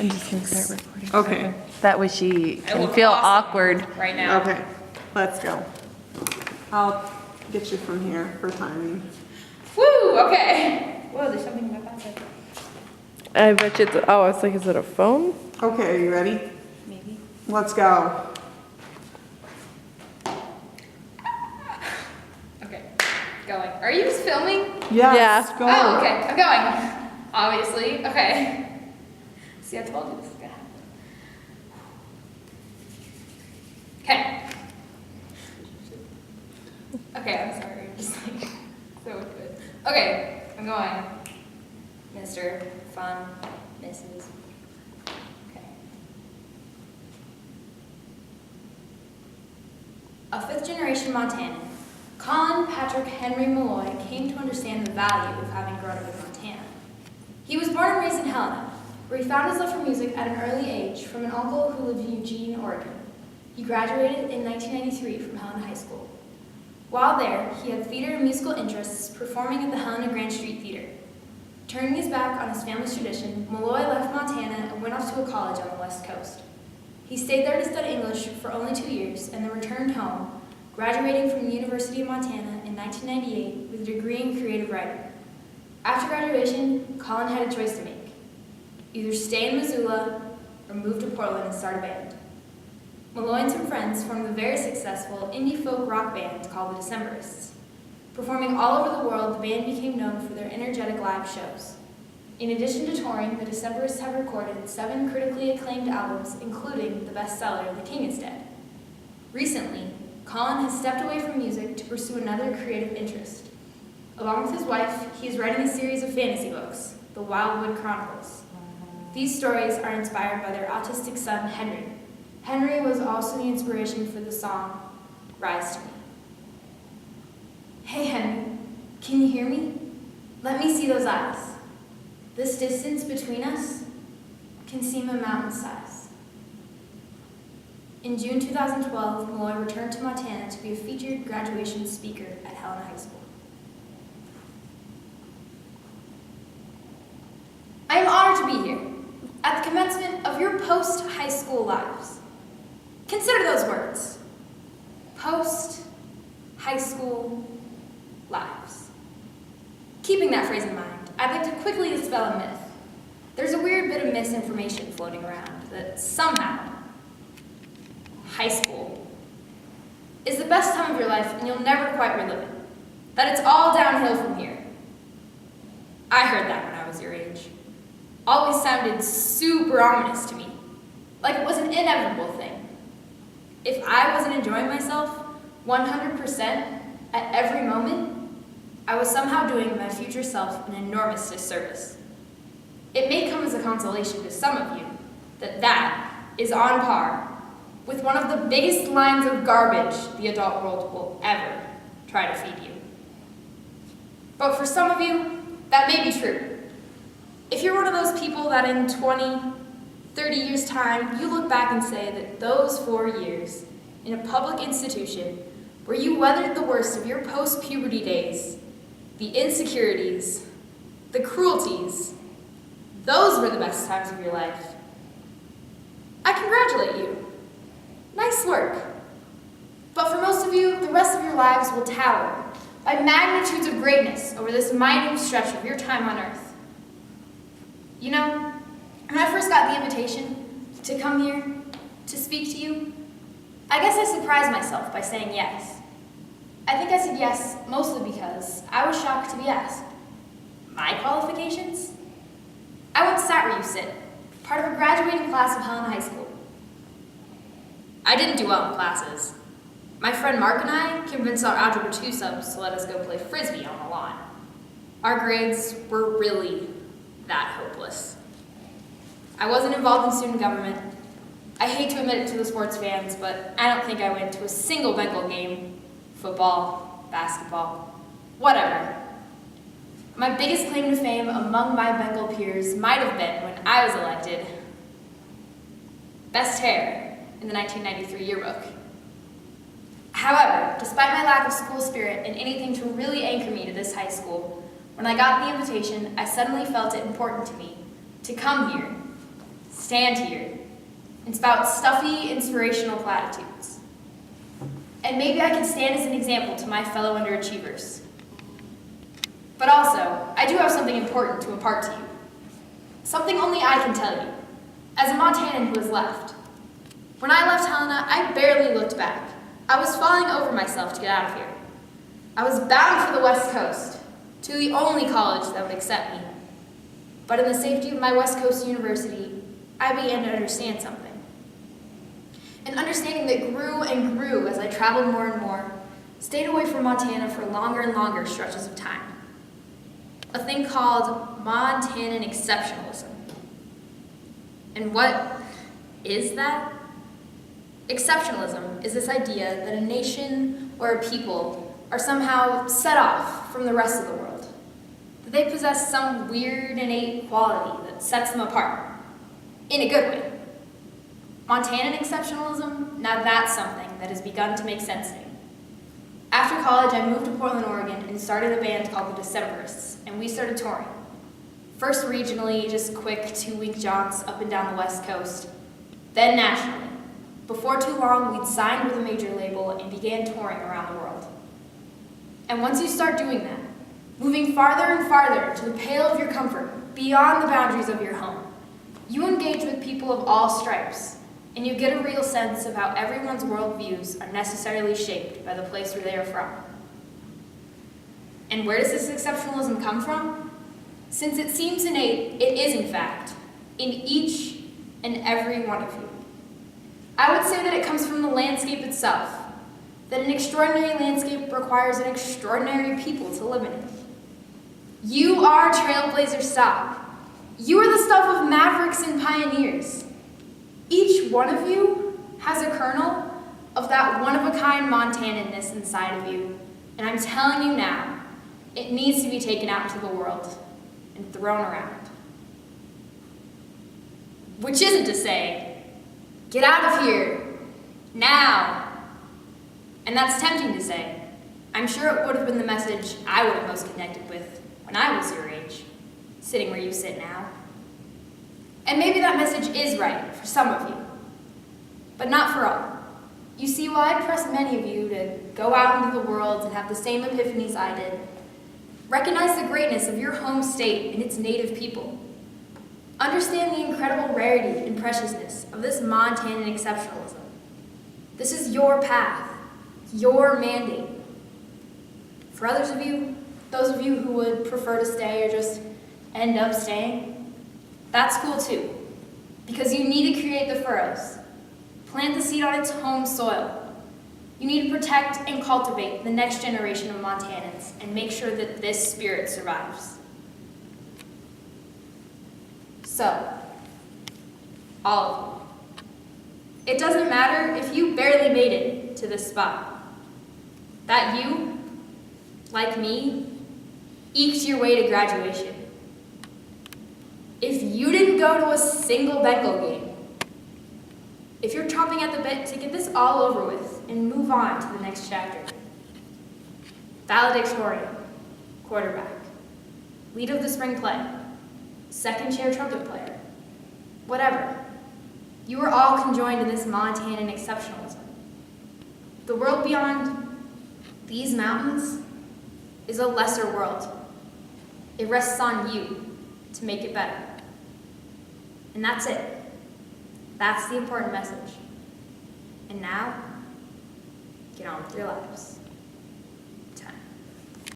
I'm just gonna start recording. Okay. That way she I can look feel awesome awkward. right now. Okay, let's go. I'll get you from here for timing. Woo, okay. Whoa, there's something in my pocket. I bet you it's, oh, I was like, is it a phone? Okay, are you ready? Maybe. Let's go. Okay, going. Are you just filming? Yes, Yeah. go. Oh, okay, I'm going. Obviously, okay. See, I told you this is gonna happen. Okay. Okay, I'm sorry. I'm just like so good. Okay, I'm going. Mr. Fun, Mrs. Okay. A fifth-generation Montanan, Colin Patrick Henry Meloy came to understand the value of having grown up in Montana. He was born and raised in Helena, where he found his love for music at an early age from an uncle who lived in Eugene, Oregon. He graduated in 1993 from Helena High School. While there, he had theater and musical interests, performing at the Helena Grand Street Theater. Turning his back on his family's tradition, Meloy left Montana and went off to a college on the West Coast. He stayed there to study English for only 2 years and then returned home, graduating from the University of Montana in 1998 with a degree in creative writing. After graduation, Colin had a choice to make. Either stay in Missoula or move to Portland and start a band. Meloy and some friends formed the very successful indie folk rock band called the Decemberists. Performing all over the world, the band became known for their energetic live shows. In addition to touring, the Decemberists have recorded 7 critically acclaimed albums, including the bestseller, The King is Dead. Recently, Colin has stepped away from music to pursue another creative interest. Along with his wife, he is writing a series of fantasy books, The Wildwood Chronicles. These stories are inspired by their autistic son, Henry. Henry was also the inspiration for the song, Rise to Me. Hey, Henry, can you hear me? Let me see those eyes. This distance between us can seem a mountain size. In June 2012, Meloy returned to Montana to be a featured graduation speaker at Helena High School. I am honored to be here at the commencement of your post-high school lives. Consider those words, post-high school lives. Keeping that phrase in mind, I'd like to quickly dispel a myth. There's a weird bit of misinformation floating around that somehow high school is the best time of your life and you'll never quite relive it. That it's all downhill from here. I heard that when I was your age. Always sounded super ominous to me, like it was an inevitable thing. If I wasn't enjoying myself 100% at every moment, I was somehow doing my future self an enormous disservice. It may come as a consolation to some of you that is on par with one of the biggest lines of garbage the adult world will ever try to feed you. But for some of you, that may be true. If you're one of those people that in 20, 30 years' time, you look back and say that those 4 years in a public institution where you weathered the worst of your post-puberty days, the insecurities, the cruelties, those were the best times of your life, I congratulate you. Nice work. But for most of you, the rest of your lives will tower by magnitudes of greatness over this minute stretch of your time on Earth. You know, when I first got the invitation to come here to speak to you, I guess I surprised myself by saying yes. I think I said yes mostly because I was shocked to be asked. My qualifications? I once sat where you sit, part of a graduating class of Helena High School. I didn't do well in classes. My friend Mark and I convinced our Algebra 2 subs to let us go play Frisbee on the lawn. Our grades were really that hopeless. I wasn't involved in student government. I hate to admit it to the sports fans, but I don't think I went to a single Bengal game, football, basketball, whatever. My biggest claim to fame among my Bengal peers might have been when I was elected best hair in the 1993 yearbook. However, despite my lack of school spirit and anything to really anchor me to this high school, when I got the invitation, I suddenly felt it important to me to come here, stand here and spout stuffy, inspirational platitudes. And maybe I can stand as an example to my fellow underachievers. But also, I do have something important to impart to you. Something only I can tell you, as a Montanan who has left. When I left Helena, I barely looked back. I was falling over myself to get out of here. I was bound for the West Coast, to the only college that would accept me. But in the safety of my West Coast university, I began to understand something. An understanding that grew and grew as I traveled more and more, stayed away from Montana for longer and longer stretches of time. A thing called Montanan exceptionalism. And what is that? Exceptionalism is this idea that a nation or a people are somehow set off from the rest of the world. That they possess some weird innate quality that sets them apart, in a good way. Montanan exceptionalism, now that's something that has begun to make sense to me. After college, I moved to Portland, Oregon, and started a band called the Decemberists, and we started touring. First regionally, just quick 2-week jaunts up and down the West Coast, then nationally. Before too long, we'd signed with a major label and began touring around the world. And once you start doing that, moving farther and farther to the pale of your comfort, beyond the boundaries of your home, you engage with people of all stripes, and you get a real sense of how everyone's worldviews are necessarily shaped by the place where they are from. And where does this exceptionalism come from? Since it seems innate, it is in fact, in each and every one of you. I would say that it comes from the landscape itself, that an extraordinary landscape requires an extraordinary people to live in it. You are trailblazer stock. You are the stuff of mavericks and pioneers. Each one of you has a kernel of that one-of-a-kind Montananness inside of you, and I'm telling you now, it needs to be taken out into the world and thrown around. Which isn't to say, get out of here, now. And that's tempting to say. I'm sure it would have been the message I would have most connected with when I was your age, sitting where you sit now. And maybe that message is right for some of you, but not for all. You see, while I press many of you to go out into the world and have the same epiphanies I did, recognize the greatness of your home state and its native people. Understand the incredible rarity and preciousness of this Montanan exceptionalism. This is your path, your mandate. For others of you, those of you who would prefer to stay or just end up staying, that's cool too, because you need to create the furrows, plant the seed on its home soil. You need to protect and cultivate the next generation of Montanans and make sure that this spirit survives. So, all of you. It doesn't matter if you barely made it to this spot. That you, like me, eked your way to graduation. If you didn't go to a single Bengal game, if you're chomping at the bit to get this all over with and move on to the next chapter, valedictorian, quarterback, lead of the spring play, second chair trumpet player, whatever, you are all conjoined in this Montanan exceptionalism. The world beyond these mountains is a lesser world. It rests on you to make it better. And that's it. That's the important message. And now, get on with your lives.